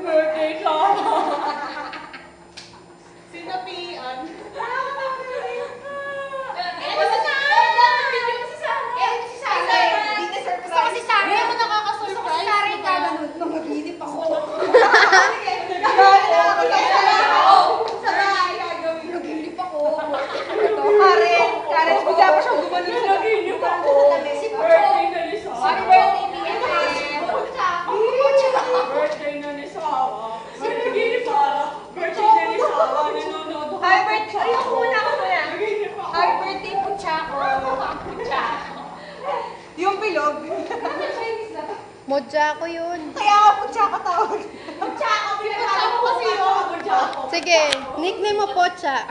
birthday ka. Sinapian. Yung bilog. Modja ko yun. Kaya ako Puchako tawag. Puchako, pinatawag ko kasi yun. Sige, nickname mo Pocha.